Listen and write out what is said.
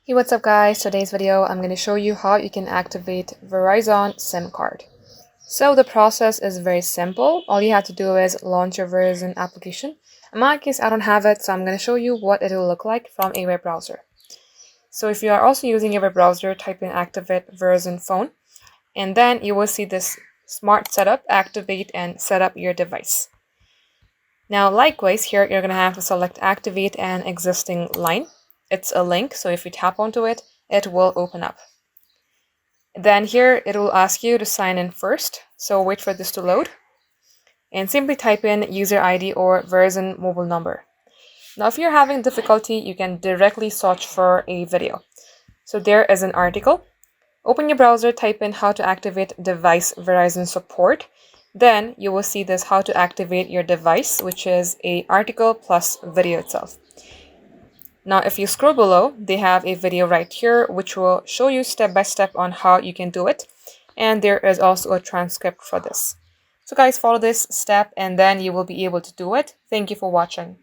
Hey, what's up guys? Today's video I'm going to show you how you can activate Verizon SIM card. So the process is very simple. All you have to do is launch your Verizon application. In my case, I don't have it, so I'm going to show you what it will look like from a web browser. So if you are also using a web browser, type in activate Verizon phone, and then you will see this smart setup, activate and set up your device. Now likewise, here you're going to have to select activate an existing line. It's a link, so if you tap onto it, it will open up. Then here it will ask you to sign in first, so wait for this to load and simply type in user ID or Verizon mobile number. Now if you're having difficulty, you can directly search for a video. So there is an article. Open your browser, type in how to activate device Verizon support. Then you will see this how to activate your device, which is a article plus video itself. Now, if you scroll below, they have a video right here, which will show you step by step on how you can do it. And there is also a transcript for this. So guys, follow this step and then you will be able to do it. Thank you for watching.